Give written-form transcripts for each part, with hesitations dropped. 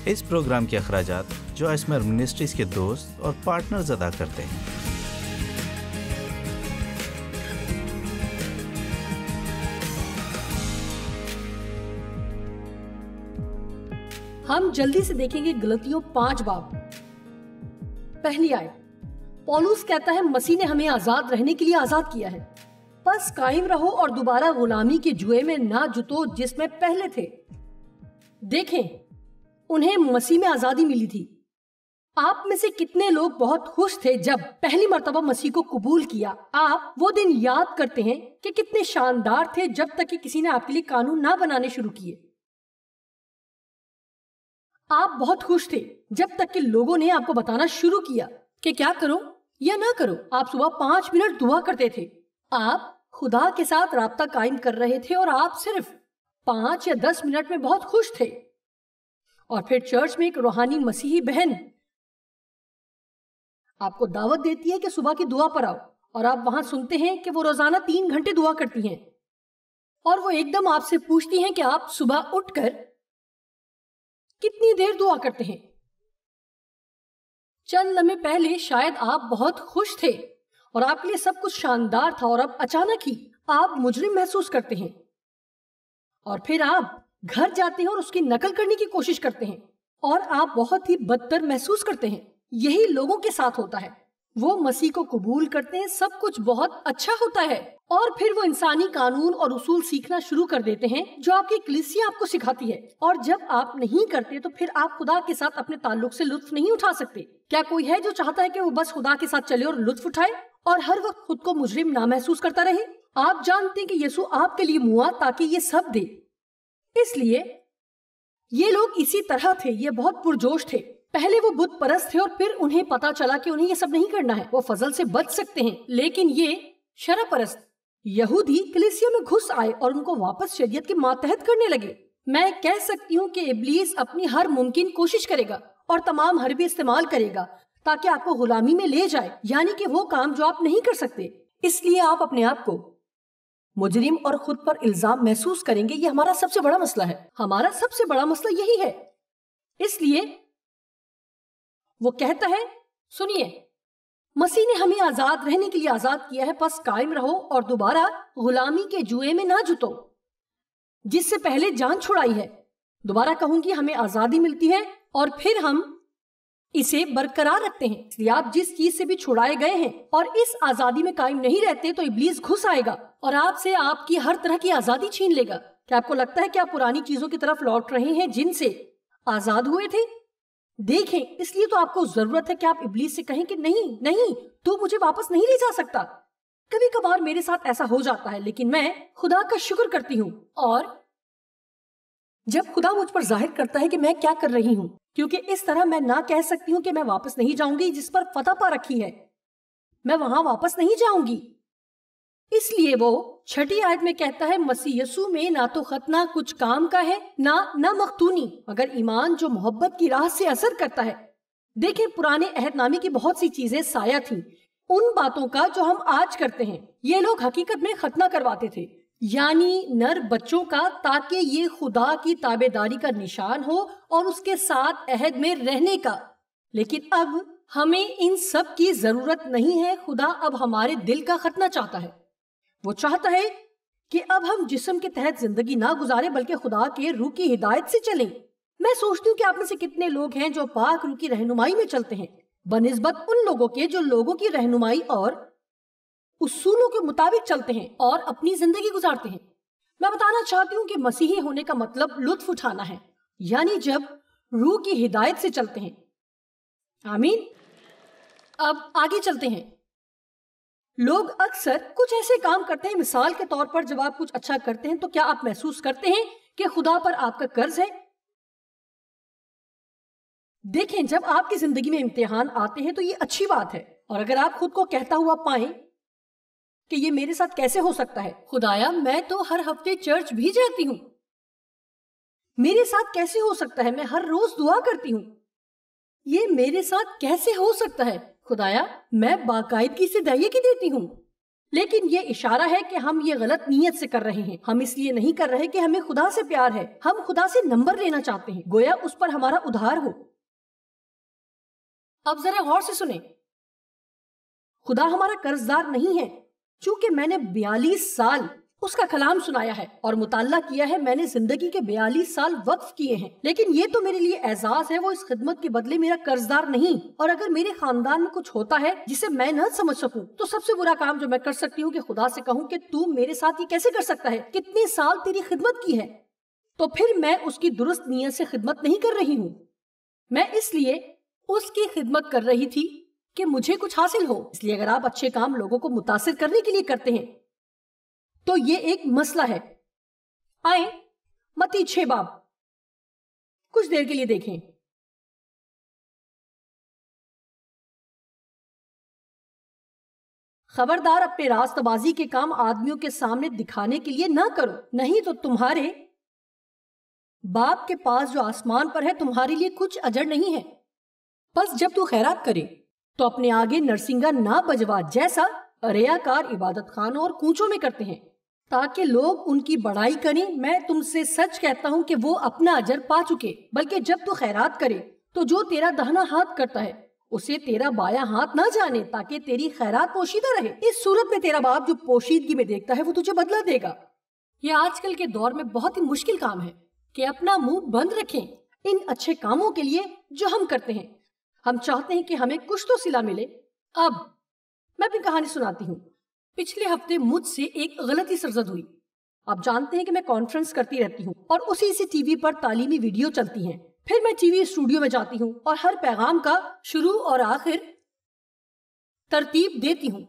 اس programme کے اخراجات جو اسمر منسٹریز کے دوست اور پارٹنرز ادا کرتے ہیں۔ ہم جلدی سے دیکھیں گے غلطیوں 5 باب۔ پہلی آیت، پولس کہتا ہے مسیح نے ہمیں آزاد رہنے کے لیے آزاد کیا ہے، بس قائم رہو اور دوبارہ غلامی کے جوئے میں نہ جتو جس میں پہلے تھے۔ دیکھیں، انہیں مسیح میں آزادی ملی تھی۔ آپ میں سے کتنے لوگ بہت خوش تھے جب پہلی مرتبہ مسیح کو قبول کیا؟ آپ وہ دن یاد کرتے ہیں کہ کتنے شاندار تھے جب تک کہ کسی نے آپ کے لیے قانون نہ بنانے شروع کیے۔ آپ بہت خوش تھے جب تک کہ لوگوں نے آپ کو بتانا شروع کیا کہ کیا کرو یا نہ کرو۔ آپ صبح 5 منٹ دعا کرتے تھے، آپ خدا کے ساتھ رابطہ قائم کر رہے تھے، اور آپ صرف 5 یا 10 منٹ میں بہت خوش تھے۔ اور پھر چرچ میں ایک روحانی مسیحی بہن آپ کو دعوت دیتی ہے کہ صبح کی دعا پر آؤ، اور آپ وہاں سنتے ہیں کہ وہ روزانہ 3 گھنٹے دعا کرتی ہیں، اور وہ ایک دم آپ سے پوچھتی ہیں کہ آپ صبح اٹھ کر کتنی دیر دعا کرتے ہیں۔ چند لمحے پہلے شاید آپ بہت خوش تھے اور آپ کے لیے سب کچھ شاندار تھا، اور اب اچانک ہی آپ مجرم محسوس کرتے ہیں، اور پھر آپ گھر جاتے ہیں اور اس کی نقل کرنے کی کوشش کرتے ہیں، اور آپ بہت ہی بدتر محسوس کرتے ہیں۔ یہی لوگوں کے ساتھ ہوتا ہے، وہ مسیح کو قبول کرتے ہیں، سب کچھ بہت اچھا ہوتا ہے، اور پھر وہ انسانی قانون اور اصول سیکھنا شروع کر دیتے ہیں جو آپ کی کلیسیا آپ کو سکھاتی ہے، اور جب آپ نہیں کرتے تو پھر آپ خدا کے ساتھ اپنے تعلق سے لطف نہیں اٹھا سکتے۔ کیا کوئی ہے جو چاہتا ہے کہ وہ بس خدا کے ساتھ چلے اور لطف اٹھائے اور ہر وقت خود کو مجرم نہ محسوس کرتا رہے؟ آپ جانتے ہیں کہ یسوع آپ کے لیے ہوا تاکہ یہ سب دے۔ اس لیے یہ لوگ اسی طرح تھے، یہ بہت پرجوش تھے۔ پہلے وہ بت پرست تھے، اور پھر انہیں پتا چلا کہ انہیں یہ سب نہیں کرنا ہے، وہ فضل سے بچ سکتے ہیں، لیکن یہ شرع پرست یہودی کلیسیا میں گھس آئے اور ان کو واپس شریعت کے ماتحت کرنے لگے۔ میں کہہ سکتی ہوں کہ ابلیس اپنی ہر ممکن کوشش کرے گا اور تمام حربے استعمال کرے گا تاکہ آپ کو غلامی میں لے جائے، یعنی کہ وہ کام جو آپ نہیں کر سکتے۔ اس لیے آپ اپنے آپ کو مجرم اور خود پر الزام محسوس کریں گے۔ یہ ہمارا سب سے بڑا مسئلہ ہے، ہمارا سب سے بڑا مسئلہ یہی ہے۔ اس لیے وہ کہتا ہے، سنیے، مسیح نے ہمیں آزاد رہنے کے لیے آزاد کیا ہے، پس قائم رہو اور دوبارہ غلامی کے جوئے میں نہ جتو جس سے پہلے جان چھڑائی ہے۔ دوبارہ کہوں گی، ہمیں آزادی ملتی ہے اور پھر ہم اسے برقرار رکھتے ہیں۔ اس لیے آپ جس چیز سے بھی چھڑائے گئے ہیں اور اس آزادی میں قائم نہیں رہتے تو ابلیس گھس آئے گا اور آپ سے آپ کی ہر طرح کی آزادی چھین لے گا۔ کیا آپ کو لگتا ہے کہ آپ پرانی چیزوں کی طرف لوٹ رہے ہیں جن سے آزاد ہوئے تھے؟ دیکھیں، اس لیے تو آپ کو ضرورت ہے کہ آپ ابلیس سے کہیں کہ نہیں، تو مجھے واپس نہیں لے جا سکتا۔ کبھی کبھار میرے ساتھ ایسا ہو جاتا ہے، لیکن میں خدا کا شکر کرتی ہوں، اور جب خدا مجھ پر ظاہر کرتا ہے کہ میں کیا کر رہی ہوں، کیونکہ اس طرح میں نہ کہہ سکتی ہوں کہ میں واپس نہیں جاؤں گی جس پر فتح پا رکھی ہے، میں وہاں واپس نہیں جاؤں گی۔ اس لیے وہ 6 آیت میں کہتا ہے، مسیح یسوع میں نہ تو ختنہ کچھ کام کا ہے نہ مختونی، مگر ایمان جو محبت کی راہ سے اثر کرتا ہے۔ دیکھیں، پرانے عہد نامے کی بہت سی چیزیں سایہ تھیں ان باتوں کا جو ہم آج کرتے ہیں۔ یہ لوگ حقیقت میں ختنہ کرواتے تھے، یعنی نر بچوں کا، تاکہ یہ خدا کی تابع داری کا نشان ہو اور اس کے ساتھ عہد میں رہنے کا۔ لیکن اب ہمیں ان سب کی ضرورت نہیں ہے۔ خدا اب ہمارے دل کا ختنہ چاہتا ہے۔ وہ چاہتا ہے کہ اب ہم جسم کے تحت زندگی نہ گزارے بلکہ خدا کے روح کی ہدایت سے چلیں۔ میں سوچتی ہوں کہ آپ میں سے کتنے لوگ ہیں جو پاک روح کی رہنمائی میں چلتے ہیں، بنسبت ان لوگوں کے جو لوگوں کی رہنمائی اور اصولوں کے مطابق چلتے ہیں اور اپنی زندگی گزارتے ہیں۔ میں بتانا چاہتی ہوں کہ مسیحی ہونے کا مطلب لطف اٹھانا ہے، یعنی جب روح کی ہدایت سے چلتے ہیں۔ آمین۔ اب آگے چلتے ہیں۔ لوگ اکثر کچھ ایسے کام کرتے ہیں، مثال کے طور پر جب آپ کچھ اچھا کرتے ہیں تو کیا آپ محسوس کرتے ہیں کہ خدا پر آپ کا قرض ہے؟ دیکھیں، جب آپ کی زندگی میں امتحان آتے ہیں تو یہ اچھی بات ہے، اور اگر آپ خود کو کہتا ہوا پائیں کہ یہ میرے ساتھ کیسے ہو سکتا ہے، خدایا میں تو ہر ہفتے چرچ بھی جاتی ہوں، میرے ساتھ کیسے ہو سکتا ہے، میں ہر روز دعا کرتی ہوں، یہ میرے ساتھ کیسے ہو سکتا ہے، خدایا میں باقاعدگی سے دائیے کی دیتی ہوں، لیکن یہ اشارہ ہے کہ ہم یہ غلط نیت سے کر رہے ہیں. ہم اس لیے نہیں کر رہے کہ ہمیں خدا سے پیار ہے. ہم خدا سے نمبر لینا چاہتے ہیں, گویا اس پر ہمارا ادھار ہو. اب ذرا غور سے سنیں, خدا ہمارا قرضدار نہیں ہے. چونکہ میں نے 42 سال اس کا کلام سنایا ہے اور مطالعہ کیا ہے, میں نے زندگی کے 42 سال وقف کیے ہیں, لیکن یہ تو میرے لیے اعزاز ہے, وہ اس خدمت کے بدلے میرا قرضدار نہیں. اور اگر میرے خاندان میں کچھ ہوتا ہے جسے میں نہ سمجھ سکوں, تو سب سے برا کام جو میں کر سکتی ہوں کہ خدا سے کہوں کہ تو میرے ساتھ یہ کیسے کر سکتا ہے, کتنے سال تیری خدمت کی ہے. تو پھر میں اس کی درست نیت سے خدمت نہیں کر رہی ہوں. میں اس لیے اس کی خدمت کر رہی تھی کہ مجھے کچھ حاصل ہو. اس لیے اگر آپ اچھے کام لوگوں کو متاثر کرنے کے لیے کرتے ہیں تو یہ ایک مسئلہ ہے. آئیں متی 6 باب کچھ دیر کے لیے دیکھیں. خبردار, اپنے راست بازی کے کام آدمیوں کے سامنے دکھانے کے لیے نہ کرو, نہیں تو تمہارے باپ کے پاس جو آسمان پر ہے تمہارے لیے کچھ اجر نہیں ہے. بس جب تو خیرات کرے تو اپنے آگے نرسنگا نہ بجوا, جیسا ریاکار عبادت خانوں اور کوچوں میں کرتے ہیں, تاکہ لوگ ان کی بڑائی کریں. میں تم سے سچ کہتا ہوں کہ وہ اپنا اجر پا چکے. بلکہ جب تو خیرات کرے تو جو تیرا دہنا ہاتھ کرتا ہے اسے تیرا بایاں ہاتھ نہ جانے, تاکہ تیری خیرات پوشیدہ رہے. اس صورت میں تیرا باپ جو پوشیدگی میں دیکھتا ہے وہ تجھے بدلہ دے گا. یہ آج کل کے دور میں بہت ہی مشکل کام ہے کہ اپنا منہ بند رکھیں ان اچھے کاموں کے لیے جو ہم کرتے ہیں. ہم چاہتے ہیں کہ ہمیں کچھ تو صلہ ملے. اب میں اپنی کہانی سناتی ہوں. پچھلے ہفتے مجھ سے ایک غلطی سرزد ہوئی. آپ جانتے ہیں کہ میں کانفرنس کرتی رہتی ہوں اور اسی سے ٹی وی پر تعلیمی ویڈیو چلتی ہیں. پھر میں ٹی وی اسٹوڈیو میں جاتی ہوں اور ہر پیغام کا شروع اور آخر ترتیب دیتی ہوں,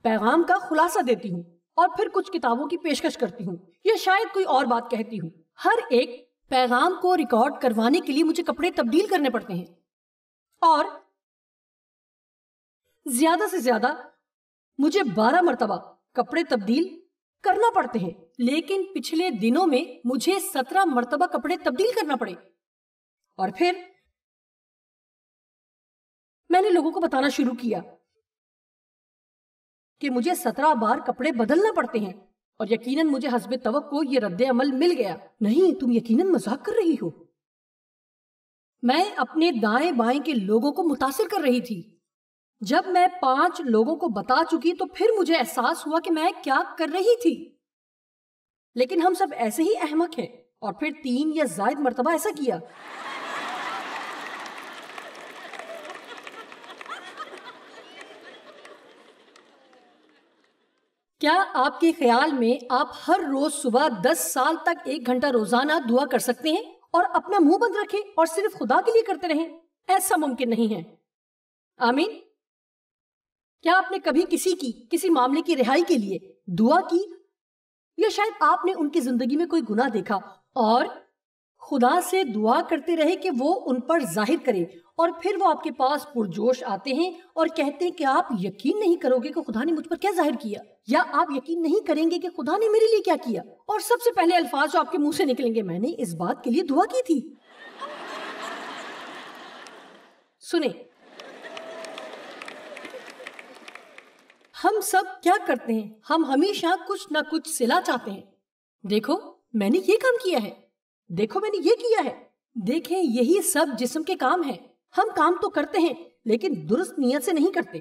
پیغام کا خلاصہ دیتی ہوں اور پھر کچھ کتابوں کی پیشکش کرتی ہوں, یا شاید کوئی اور بات کہتی ہوں. ہر ایک پیغام کو ریکارڈ کروانے کے لیے مجھے کپڑے تبدیل کرنے پڑتے ہیں اور زیادہ سے زیادہ مجھے 12 مرتبہ کپڑے تبدیل کرنا پڑتے ہیں. لیکن پچھلے دنوں میں مجھے 17 مرتبہ کپڑے تبدیل کرنا پڑے. اور پھر میں نے لوگوں کو بتانا شروع کیا کہ مجھے 17 بار کپڑے بدلنا پڑتے ہیں, اور یقیناً مجھے حسب توقع یہ رد عمل مل گیا. نہیں, تم یقیناً مذاق کر رہی ہو. میں اپنے دائیں بائیں کے لوگوں کو متاثر کر رہی تھی. جب میں 5 لوگوں کو بتا چکی تو پھر مجھے احساس ہوا کہ میں کیا کر رہی تھی. لیکن ہم سب ایسے ہی احمق ہیں. اور پھر 3 یا زائد مرتبہ ایسا کیا. کیا آپ کے خیال میں آپ ہر روز صبح 10 سال تک 1 گھنٹہ روزانہ دعا کر سکتے ہیں اور اپنا منہ بند رکھیں اور صرف خدا کے لیے کرتے رہیں؟ ایسا ممکن نہیں ہے. آمین. کیا آپ نے کبھی کسی معاملے کی رہائی کے لیے دعا کی؟ یا شاید آپ نے ان کی زندگی میں کوئی گناہ دیکھا اور خدا سے دعا کرتے رہے کہ وہ ان پر ظاہر کرے, اور پھر وہ آپ کے پاس پرجوش آتے ہیں اور کہتے ہیں کہ آپ یقین نہیں کرو گے کہ خدا نے مجھ پر کیا ظاہر کیا, یا آپ یقین نہیں کریں گے کہ خدا نے میرے لیے کیا کیا. اور سب سے پہلے الفاظ جو آپ کے منہ سے نکلیں گے, میں نے اس بات کے لیے دعا کی تھی. سنیں, ہم سب کیا کرتے ہیں؟ ہم ہمیشہ کچھ نہ کچھ صلہ چاہتے ہیں. دیکھو میں نے یہ کام کیا ہے, دیکھو میں نے یہ کیا ہے. دیکھیں, یہی سب جسم کے کام ہیں. ہم کام تو کرتے ہیں لیکن درست نیت سے نہیں کرتے.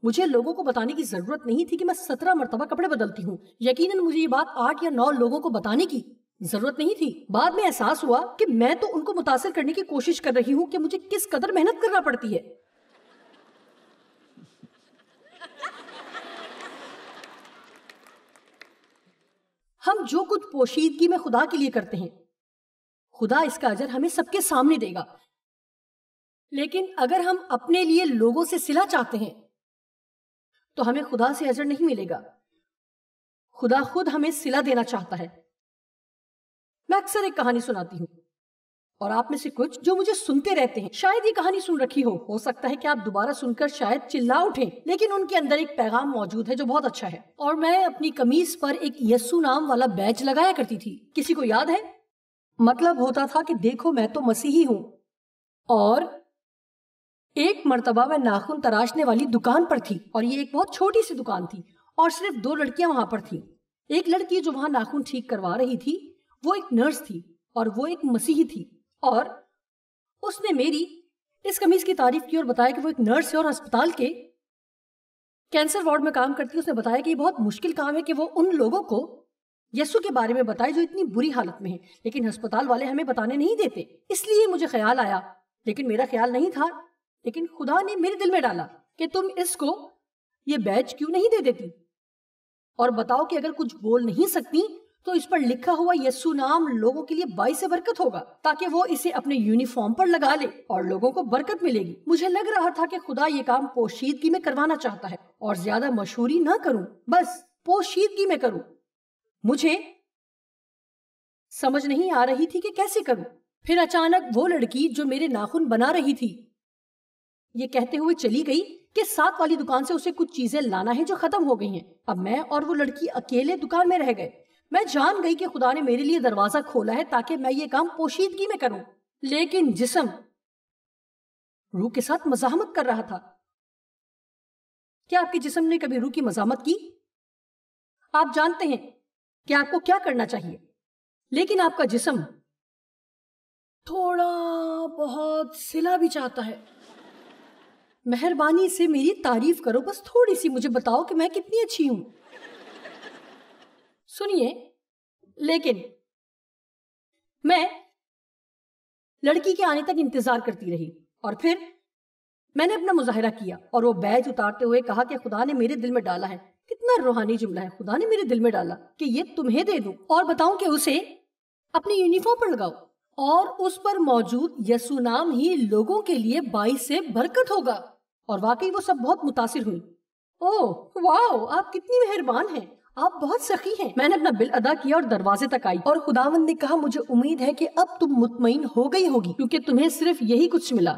مجھے لوگوں کو بتانے کی ضرورت نہیں تھی کہ میں 17 مرتبہ کپڑے بدلتی ہوں. یقیناً مجھے یہ بات 8 یا 9 لوگوں کو بتانے کی ضرورت نہیں تھی. بعد میں احساس ہوا کہ میں تو ان کو متاثر کرنے کی کوشش کر رہی ہوں کہ مجھے کس قدر محنت کرنا پڑتی ہے. ہم جو کچھ پوشیدگی میں خدا کے لیے کرتے ہیں, خدا اس کا اجر ہمیں سب کے سامنے دے گا. لیکن اگر ہم اپنے لیے لوگوں سے صلہ چاہتے ہیں تو ہمیں خدا سے اجر نہیں ملے گا. خدا خود ہمیں صلہ دینا چاہتا ہے. میں اکثر ایک کہانی سناتی ہوں اور آپ میں سے کچھ جو مجھے سنتے رہتے ہیں شاید یہ کہانی سن رکھی ہو سکتا ہے کہ آپ دوبارہ سن کر شاید چلا اٹھیں, لیکن ان کے اندر ایک پیغام موجود ہے جو بہت اچھا ہے. اور میں اپنی قمیص پر ایک یسو نام والا بیج لگایا کرتی تھی. کسی کو یاد ہے؟ مطلب ہوتا تھا کہ دیکھو میں تو مسیحی ہوں اور ایک مرتبہ میں ناخن تراشنے والی دکان پر تھی اور یہ ایک بہت چھوٹی سی دکان تھی اور صرف 2 لڑکیاں وہاں پر تھیں۔ ایک لڑکی جو وہاں ناخن ٹھیک کروا رہی تھی وہ ایک نرس تھی اور وہ ایک مسیحی تھی، اور اس نے میری اس قمیض کی تعریف کی اور بتایا کہ وہ ایک نرس ہے اور ہسپتال کے کینسر وارڈ میں کام کرتی ہے۔ اس نے بتایا کہ یہ بہت مشکل کام ہے کہ وہ ان لوگوں کو یسوع کے بارے میں بتائے جو اتنی بری حالت میں ہیں، لیکن ہسپتال والے ہمیں بتانے نہیں دیتے۔ اس لیے مجھے خیال آیا، لیکن میرا خیال نہیں تھا، لیکن خدا نے میرے دل میں ڈالا کہ تم اس کو یہ بیج کیوں نہیں دے دیتی اور بتاؤ کہ اگر کچھ بول نہیں سکتی تو اس پر لکھا ہوا یسوع نام لوگوں کے لیے باعث برکت ہوگا، تاکہ وہ اسے اپنے یونیفارم پر لگا لے اور لوگوں کو برکت ملے گی۔ مجھے لگ رہا تھا کہ خدا یہ کام پوشیدگی میں کروانا چاہتا ہے اور زیادہ مشہوری نہ کروں، بس پوشیدگی میں کروں۔ مجھے سمجھ نہیں آ رہی تھی کہ کیسے کروں۔ پھر اچانک وہ لڑکی جو میرے ناخن بنا رہی تھی یہ کہتے ہوئے چلی گئی کہ 7 والی دکان سے اسے کچھ چیزیں لانا ہے جو ختم ہو گئی ہیں۔ اب میں اور وہ لڑکی اکیلے دکان میں رہ گئے۔ میں جان گئی کہ خدا نے میرے لیے دروازہ کھولا ہے تاکہ میں یہ کام پوشیدگی میں کروں، لیکن جسم روح کے ساتھ مزاحمت کر رہا تھا۔ کیا آپ کے جسم نے کبھی روح کی مزاحمت کی؟ آپ جانتے ہیں کہ آپ کو کیا کرنا چاہیے، لیکن آپ کا جسم تھوڑا بہت صلہ بھی چاہتا ہے۔ مہربانی سے میری تعریف کرو، بس تھوڑی سی، مجھے بتاؤ کہ میں کتنی اچھی ہوں۔ سنیے، لیکن میں لڑکی کے آنے تک انتظار کرتی رہی اور پھر میں نے اپنا مظاہرہ کیا اور وہ بیج اتارتے ہوئے کہا کہ خدا نے میرے دل میں ڈالا ہے۔ کتنا روحانی جملہ ہے، خدا نے میرے دل میں ڈالا کہ یہ تمہیں دے دوں اور بتاؤں کہ اسے اپنی یونیفارم پر لگاؤ اور اس پر موجود یسوع نام ہی لوگوں کے لیے باعث برکت ہوگا۔ اور واقعی وہ سب بہت متاثر ہوئی۔ اوہ واو، آپ کتنی مہربان ہیں، آپ بہت سخی ہیں۔ میں نے اپنا بل ادا کیا اور دروازے تک آئی اور خداوند نے کہا مجھے امید ہے کہ اب تم مطمئن ہو گئی ہوگی کیونکہ تمہیں صرف یہی کچھ ملا۔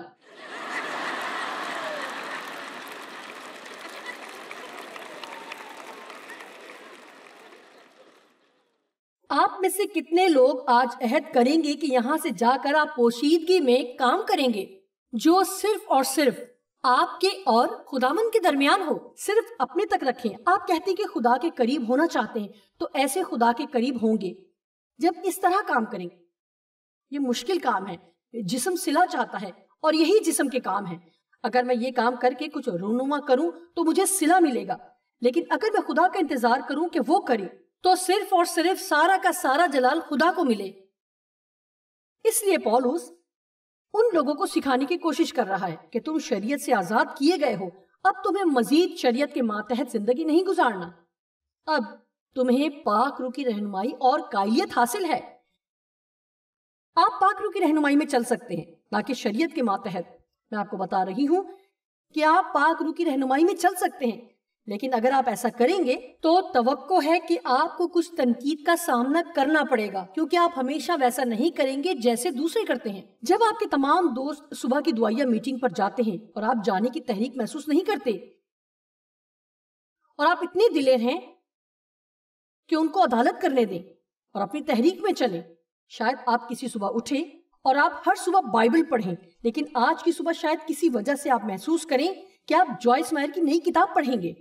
آپ میں سے کتنے لوگ آج عہد کریں گے کہ یہاں سے جا کر آپ پوشیدگی میں کام کریں گے جو صرف اور صرف آپ کے اور خداوند کے درمیان ہو؟ صرف اپنے تک رکھیں۔ آپ کہتے ہیں کہ خدا کے قریب ہونا چاہتے ہیں تو ایسے خدا کے قریب ہوں گے جب اس طرح کام کریں۔ یہ مشکل کام ہے، جسم صلہ چاہتا ہے اور یہی جسم کے کام ہے۔ اگر میں یہ کام کر کے کچھ رونما کروں تو مجھے صلہ ملے گا، لیکن اگر میں خدا کا انتظار کروں کہ وہ کرے تو صرف اور صرف سارا کا سارا جلال خدا کو ملے۔ اس لیے پولس ان لوگوں کو سکھانے کی کوشش کر رہا ہے کہ تم شریعت سے آزاد کیے گئے ہو، اب تمہیں مزید شریعت کے ماتحت زندگی نہیں گزارنا، اب تمہیں پاک روح کی رہنمائی اور قائلیت حاصل ہے۔ آپ پاک روح کی رہنمائی میں چل سکتے ہیں، باقی شریعت کے ماتحت۔ میں آپ کو بتا رہی ہوں کہ آپ پاک روح کی رہنمائی میں چل سکتے ہیں، لیکن اگر آپ ایسا کریں گے تو توقع ہے کہ آپ کو کچھ تنقید کا سامنا کرنا پڑے گا، کیونکہ آپ ہمیشہ ویسا نہیں کریں گے جیسے دوسرے کرتے ہیں۔ جب آپ کے تمام دوست صبح کی دعائیہ میٹنگ پر جاتے ہیں اور آپ جانے کی تحریک محسوس نہیں کرتے اور آپ اتنے دلیر ہیں کہ ان کو عدالت کرنے دیں اور اپنی تحریک میں چلیں، شاید آپ کسی صبح اٹھیں اور آپ ہر صبح بائبل پڑھیں، لیکن آج کی صبح شاید کسی وجہ سے آپ محسوس کریں کہ آپ جوائس مائر کی نئی کتاب پڑھیں گے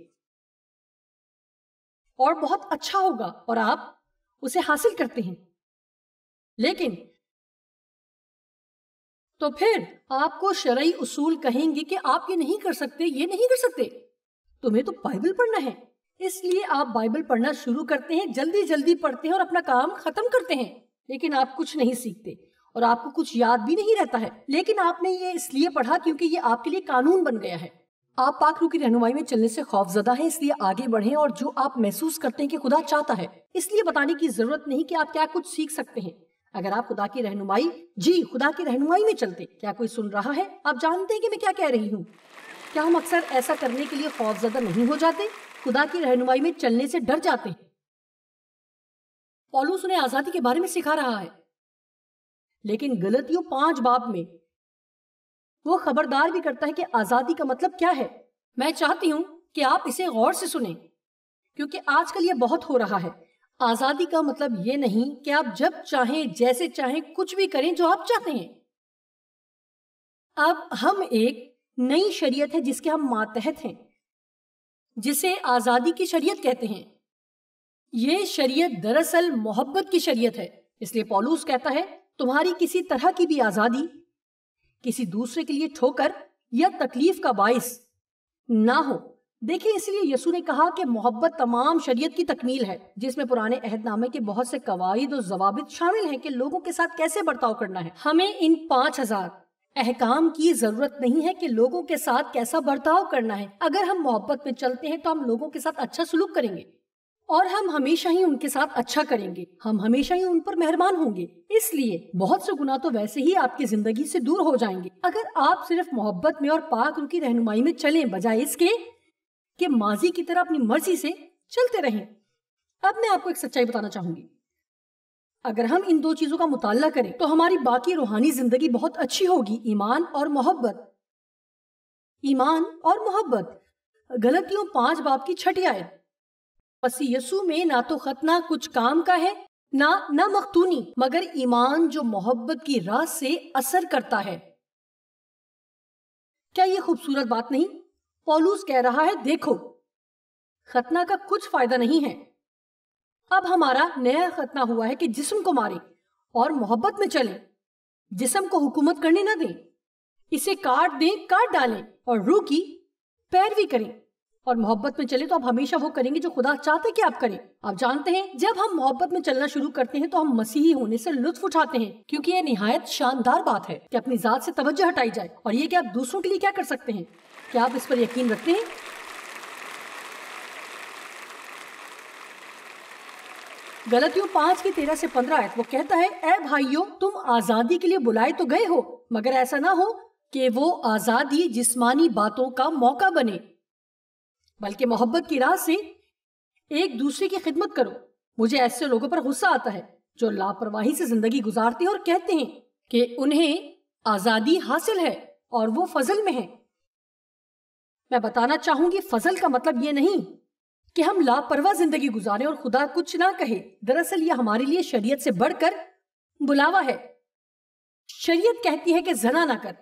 اور بہت اچھا ہوگا اور آپ اسے حاصل کرتے ہیں، لیکن تو پھر آپ کو شرعی اصول کہیں گے کہ آپ یہ نہیں کر سکتے، یہ نہیں کر سکتے، تمہیں تو بائبل پڑھنا ہے۔ اس لیے آپ بائبل پڑھنا شروع کرتے ہیں، جلدی جلدی پڑھتے ہیں اور اپنا کام ختم کرتے ہیں، لیکن آپ کچھ نہیں سیکھتے اور آپ کو کچھ یاد بھی نہیں رہتا ہے، لیکن آپ نے یہ اس لیے پڑھا کیونکہ یہ آپ کے لیے قانون بن گیا ہے۔ آپ پاک روح کی رہنمائی میں چلنے سے خوف زدہ ہیں، اس لیے آگے بڑھیں اور جو آپ محسوس کرتے ہیں کہ خدا چاہتا ہے، اس لیے بتانے کی ضرورت نہیں کہ آپ کیا کچھ سیکھ سکتے ہیں۔ اگر آپ خدا کی رہنمائی خدا کی رہنمائی میں چلتے، کیا کوئی سن رہا ہے؟ آپ جانتے ہیں کہ میں کیا کہہ رہی ہوں؟ کیا ہم اکثر ایسا کرنے کے لیے خوف زدہ نہیں ہو جاتے؟ خدا کی رہنمائی میں چلنے سے ڈر جاتے ہیں۔ پولس انہیں آزادی کے بارے میں سکھا رہا ہے، لیکن غلطیوں 5 باب میں وہ خبردار بھی کرتا ہے کہ آزادی کا مطلب کیا ہے۔ میں چاہتی ہوں کہ آپ اسے غور سے سنیں کیونکہ آج کل یہ بہت ہو رہا ہے۔ آزادی کا مطلب یہ نہیں کہ آپ جب چاہیں جیسے چاہیں کچھ بھی کریں جو آپ چاہتے ہیں۔ اب ہم ایک نئی شریعت ہے جس کے ہم ماتحت ہیں، جسے آزادی کی شریعت کہتے ہیں۔ یہ شریعت دراصل محبت کی شریعت ہے، اس لیے پولس کہتا ہے تمہاری کسی طرح کی بھی آزادی کسی دوسرے کے لیے ٹھوکر یا تکلیف کا باعث نہ ہو۔ دیکھیں، اس لیے یسوع نے کہا کہ محبت تمام شریعت کی تکمیل ہے، جس میں پرانے عہد نامے کے بہت سے قواعد و ضوابط شامل ہیں کہ لوگوں کے ساتھ کیسے برتاؤ کرنا ہے۔ ہمیں ان 5000 احکام کی ضرورت نہیں ہے کہ لوگوں کے ساتھ کیسا برتاؤ کرنا ہے۔ اگر ہم محبت میں چلتے ہیں تو ہم لوگوں کے ساتھ اچھا سلوک کریں گے، اور ہم ہمیشہ ہی ان کے ساتھ اچھا کریں گے، ہم ہمیشہ ہی ان پر مہربان ہوں گے۔ اس لیے بہت سے گناہ تو ویسے ہی آپ کی زندگی سے دور ہو جائیں گے اگر آپ صرف محبت میں اور پاک روح کی رہنمائی میں چلیں، بجائے اس کے کہ ماضی کی طرح اپنی مرضی سے چلتے رہیں۔ اب میں آپ کو ایک سچائی بتانا چاہوں گی، اگر ہم ان 2 چیزوں کا مطالعہ کریں تو ہماری باقی روحانی زندگی بہت اچھی ہوگی۔ ایمان اور محبت، ایمان اور محبت۔ غلطیوں 5 باب کی 6 آیت۔ مسیح یسوع میں نہ تو ختنہ کچھ کام کا ہے، نہ مختونی، مگر ایمان جو محبت کی راہ سے اثر کرتا ہے۔ کیا یہ خوبصورت بات نہیں؟ پولس کہہ رہا ہے دیکھو، ختنہ کا کچھ فائدہ نہیں ہے۔ اب ہمارا نیا ختنہ ہوا ہے کہ جسم کو ماریں اور محبت میں چلیں، جسم کو حکومت کرنے نہ دیں، اسے کاٹ دیں، کاٹ ڈالیں، اور روح کی پیروی کریں اور محبت میں چلیں تو آپ ہمیشہ وہ کریں گے جو خدا چاہتے کہ آپ کریں۔ آپ جانتے ہیں جب ہم محبت میں چلنا شروع کرتے ہیں تو ہم مسیحی ہونے سے لطف اٹھاتے ہیں، کیونکہ یہ نہایت شاندار بات ہے کہ اپنی ذات سے توجہ ہٹائی جائے، اور یہ کہ آپ دوسروں کے لیے کیا کر سکتے ہیں۔ کیا آپ اس پر یقین رکھتے ہیں؟ غلطیوں 5 کی 13 سے 15 آیت، وہ کہتا ہے اے بھائیو، تم آزادی کے لیے بلائے تو گئے ہو، مگر ایسا نہ ہو کہ وہ آزادی جسمانی باتوں کا موقع بنے، بلکہ محبت کی راہ سے ایک دوسرے کی خدمت کرو۔ مجھے ایسے لوگوں پر غصہ آتا ہے جو لاپرواہی سے زندگی گزارتے ہیں اور کہتے ہیں کہ انہیں آزادی حاصل ہے اور وہ فضل میں ہیں۔ میں بتانا چاہوں گی فضل کا مطلب یہ نہیں کہ ہم لاپرواہ زندگی گزاریں اور خدا کچھ نہ کہے۔ دراصل یہ ہمارے لیے شریعت سے بڑھ کر بلاوا ہے۔ شریعت کہتی ہے کہ زنا نہ کر،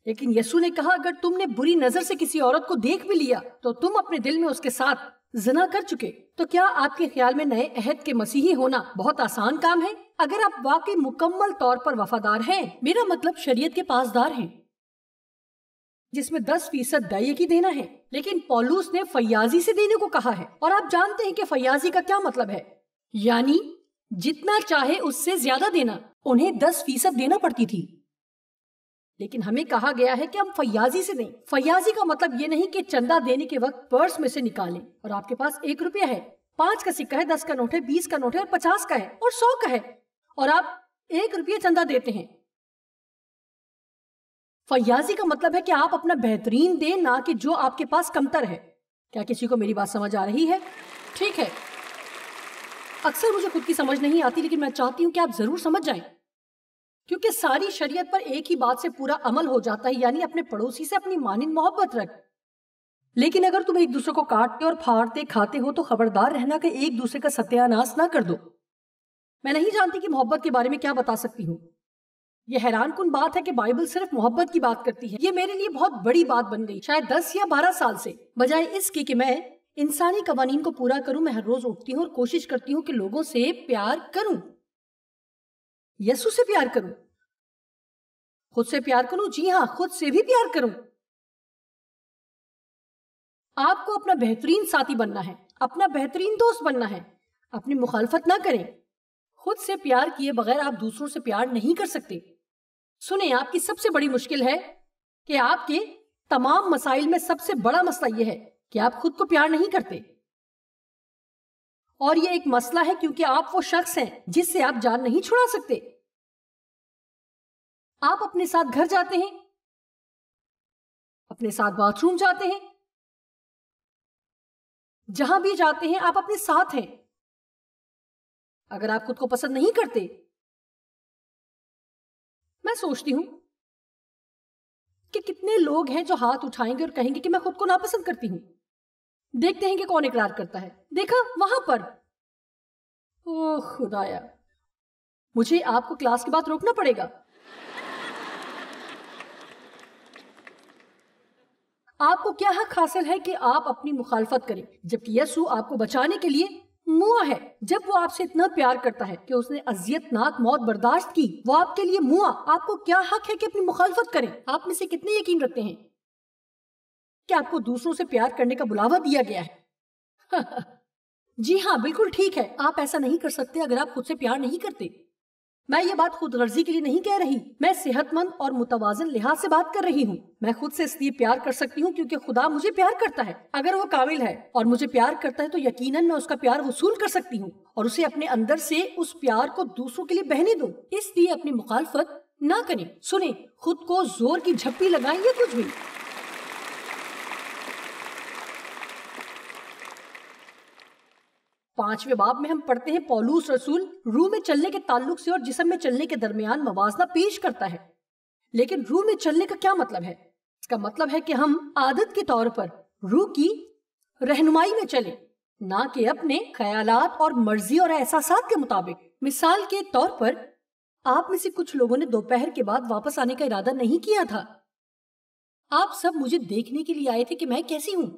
لیکن یسوع نے کہا اگر تم نے بری نظر سے کسی عورت کو دیکھ بھی لیا تو تم اپنے دل میں اس کے ساتھ زنا کر چکے۔ تو کیا آپ کے خیال میں نئے عہد کے مسیحی ہونا بہت آسان کام ہے؟ اگر آپ واقعی مکمل طور پر وفادار ہیں، میرا مطلب شریعت کے پاسدار ہیں، جس میں 10% دائیگی دینا ہے، لیکن پولس نے فیاضی سے دینے کو کہا ہے، اور آپ جانتے ہیں کہ فیاضی کا کیا مطلب ہے، یعنی جتنا چاہے اس سے زیادہ دینا۔ انہیں 10% دینا پڑتی تھی، لیکن ہمیں کہا گیا ہے کہ ہم فیاضی سے دیں۔ فیاضی کا مطلب یہ نہیں کہ چندہ دینے کے وقت پرس میں سے نکالیں اور آپ کے پاس 1 روپیہ ہے، 5 کا سکہ ہے، 10 کا نوٹ ہے، 20 کا نوٹ ہے، اور 50 کا ہے، اور 100 کا ہے، اور آپ 1 روپیہ چندہ دیتے ہیں۔ فیاضی کا مطلب ہے کہ آپ اپنا بہترین دیں، نہ کہ جو آپ کے پاس کمتر ہے۔ کیا کسی کو میری بات سمجھ آ رہی ہے؟ ٹھیک ہے، اکثر مجھے خود کی سمجھ نہیں آتی، لیکن میں چاہتی ہوں کہ آپ ضرور سمجھ جائیں، کیونکہ ساری شریعت پر ایک ہی بات سے پورا عمل ہو جاتا ہے، یعنی اپنے پڑوسی سے اپنی مانند محبت رکھ۔ لیکن اگر تم ایک دوسرے کو کاٹتے اور پھاڑتے کھاتے ہو تو خبردار رہنا کہ ایک دوسرے کا ستیہ ناش نہ کر دو۔ میں نہیں جانتی کہ محبت کے بارے میں کیا بتا سکتی ہوں۔ یہ حیران کن بات ہے کہ بائبل صرف محبت کی بات کرتی ہے۔ یہ میرے لیے بہت بڑی بات بن گئی، شاید 10 یا 12 سال سے، بجائے اس کی کہ میں انسانی قوانین کو پورا کروں۔ میں ہر روز اٹھتی ہوں اور کوشش کرتی ہوں کہ لوگوں سے پیار کروں، یسوع سے پیار کروں، خود سے پیار کروں، جی ہاں، خود سے بھی پیار کروں۔ آپ کو اپنا بہترین ساتھی بننا ہے، اپنا بہترین دوست بننا ہے، اپنی مخالفت نہ کریں۔ خود سے پیار کیے بغیر آپ دوسروں سے پیار نہیں کر سکتے۔ سنیں، آپ کی سب سے بڑی مشکل ہے کہ آپ کے تمام مسائل میں سب سے بڑا مسئلہ یہ ہے کہ آپ خود کو پیار نہیں کرتے، اور یہ ایک مسئلہ ہے کیونکہ آپ وہ شخص ہیں جس سے آپ جان نہیں چھڑا سکتے۔ آپ اپنے ساتھ گھر جاتے ہیں، اپنے ساتھ باتھ روم جاتے ہیں، جہاں بھی جاتے ہیں آپ اپنے ساتھ ہیں۔ اگر آپ خود کو پسند نہیں کرتے، میں سوچتی ہوں کہ کتنے لوگ ہیں جو ہاتھ اٹھائیں گے اور کہیں گے کہ میں خود کو ناپسند کرتی ہوں۔ دیکھتے ہیں کہ کون اقرار کرتا ہے۔ دیکھا وہاں پر، اوہ خدایا، مجھے آپ کو کلاس کے بعد روکنا پڑے گا۔ آپ کو کیا حق حاصل ہے کہ آپ اپنی مخالفت کریں، جبکہ یسوع آپ کو بچانے کے لیے موا ہے؟ جب وہ آپ سے اتنا پیار کرتا ہے کہ اس نے اذیت ناک موت برداشت کی، وہ آپ کے لیے موا، آپ کو کیا حق ہے کہ اپنی مخالفت کریں؟ آپ میں سے کتنے یقین رکھتے ہیں کہ آپ کو دوسروں سے پیار کرنے کا بلاوا دیا گیا ہے؟ جی ہاں، بالکل ٹھیک ہے، آپ ایسا نہیں کر سکتے اگر آپ خود سے پیار نہیں کرتے۔ میں یہ بات خود غرضی کے لیے نہیں کہہ رہی، میں صحت مند اور متوازن لحاظ سے بات کر رہی ہوں۔ میں خود سے اس لیے پیار کر سکتی ہوں کیونکہ خدا مجھے پیار کرتا ہے۔ اگر وہ کامل ہے اور مجھے پیار کرتا ہے تو یقیناً میں اس کا پیار وصول کر سکتی ہوں اور اسے اپنے اندر سے اس پیار کو دوسروں کے لیے بہنے دوں۔ اس لیے اپنی مخالفت نہ کریں۔ سنیں، خود کو زور کی جھپی لگائیں یا کچھ بھی۔ 5ویں باب میں ہم پڑھتے ہیں پولس رسول روح میں چلنے کے تعلق سے اور جسم میں چلنے کے درمیان موازنہ پیش کرتا ہے۔ لیکن روح میں چلنے کا کیا مطلب ہے؟ اس کا مطلب ہے کہ ہم عادت کے طور پر روح کی رہنمائی میں چلیں، نہ کہ اپنے خیالات اور مرضی اور احساسات کے مطابق۔ مثال کے طور پر آپ میں سے کچھ لوگوں نے دوپہر کے بعد واپس آنے کا ارادہ نہیں کیا تھا۔ آپ سب مجھے دیکھنے کے لیے آئے تھے کہ میں کیسی ہوں،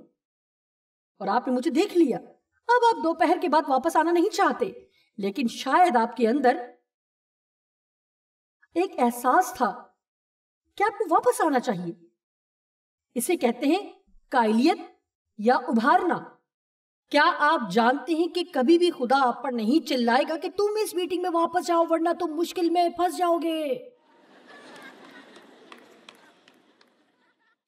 اور آپ نے مجھے دیکھ لیا۔ اب آپ دوپہر کے بعد واپس آنا نہیں چاہتے، لیکن شاید آپ کے اندر ایک احساس تھا کہ آپ کو واپس آنا چاہیے۔ اسے کہتے ہیں قائلیت یا ابھارنا۔ کیا آپ جانتے ہیں کہ کبھی بھی خدا آپ پر نہیں چلائے گا کہ تم اس میٹنگ میں واپس جاؤ ورنہ تم مشکل میں پھنس جاؤ گے؟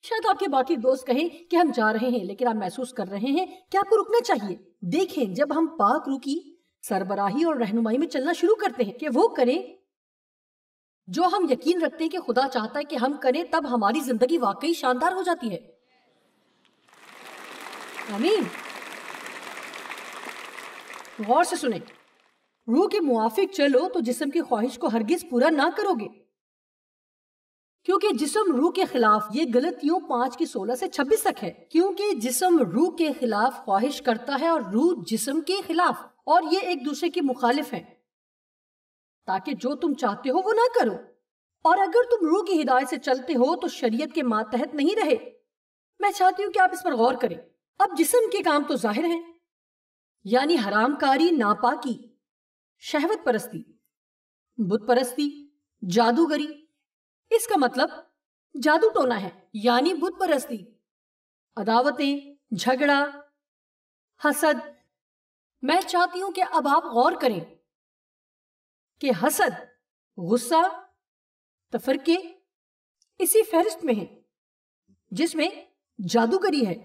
شاید آپ کے باقی دوست کہیں کہ ہم جا رہے ہیں، لیکن آپ محسوس کر رہے ہیں کہ آپ کو رکنا چاہیے۔ دیکھیں، جب ہم پاک روح کی سربراہی اور رہنمائی میں چلنا شروع کرتے ہیں کہ وہ کریں جو ہم یقین رکھتے ہیں کہ خدا چاہتا ہے کہ ہم کریں، تب ہماری زندگی واقعی شاندار ہو جاتی ہے۔ آمین۔ غور سے سنیں، روح کے موافق چلو تو جسم کی خواہش کو ہرگز پورا نہ کرو گے، کیونکہ جسم روح کے خلاف، یہ غلطیوں 5:16 سے 26 تک ہے، کیونکہ جسم روح کے خلاف خواہش کرتا ہے اور روح جسم کے خلاف، اور یہ ایک دوسرے کی مخالف ہیں، تاکہ جو تم چاہتے ہو وہ نہ کرو۔ اور اگر تم روح کی ہدایت سے چلتے ہو تو شریعت کے ماتحت نہیں رہے۔ میں چاہتی ہوں کہ آپ اس پر غور کریں۔ اب جسم کے کام تو ظاہر ہیں، یعنی حرام کاری، ناپاکی، شہوت پرستی، بت پرستی، جادوگری۔ اس کا مطلب جادو ٹونا ہے، یعنی بت پرستی، عداوتیں، جھگڑا، حسد۔ میں چاہتی ہوں کہ اب آپ غور کریں کہ حسد، غصہ، تفرقے اسی فہرست میں ہیں جس میں جادوگری ہے۔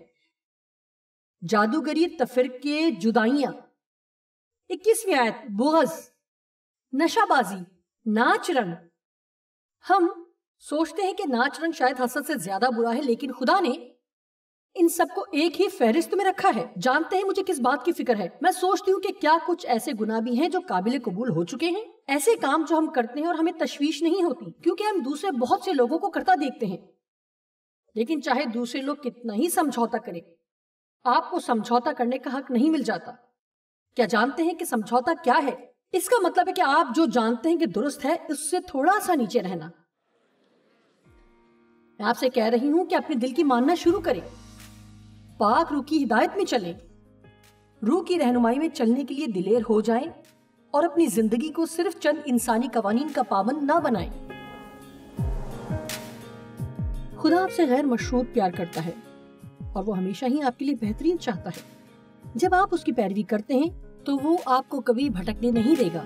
جادوگری، تفرقے، جدائیاں۔ 21ویں آیت، بغض، نشہ بازی، ناچ رنگ۔ ہم سوچتے ہیں کہ ناچ رنگ شاید حسد سے زیادہ برا ہے، لیکن خدا نے ان سب کو ایک ہی فہرست میں رکھا ہے۔ جانتے ہیں مجھے کس بات کی فکر ہے؟ میں سوچتی ہوں کہ کیا کچھ ایسے گناہ بھی ہیں جو قابل قبول ہو چکے ہیں، ایسے کام جو ہم کرتے ہیں اور ہمیں تشویش نہیں ہوتی کیونکہ ہم دوسرے بہت سے لوگوں کو کرتا دیکھتے ہیں۔ لیکن چاہے دوسرے لوگ کتنا ہی سمجھوتا کریں، آپ کو سمجھوتا کرنے کا حق نہیں مل جاتا۔ کیا جانتے ہیں کہ سمجھوتا کیا ہے؟ اس کا مطلب ہے کہ آپ جو جانتے ہیں کہ درست ہے اس سے تھوڑا سا نیچے رہنا۔ میں آپ سے کہہ رہی ہوں کہ اپنے دل کی ماننا شروع کریں، پاک روح کی ہدایت میں چلیں، روح کی رہنمائی میں چلنے کے لیے دلیر ہو جائیں اور اپنی زندگی کو صرف چند انسانی قوانین کا پابند نہ بنائیں۔ خدا آپ سے غیر مشروط پیار کرتا ہے اور وہ ہمیشہ ہی آپ کے لیے بہترین چاہتا ہے۔ جب آپ اس کی پیروی کرتے ہیں تو وہ آپ کو کبھی بھٹکنے نہیں دے گا۔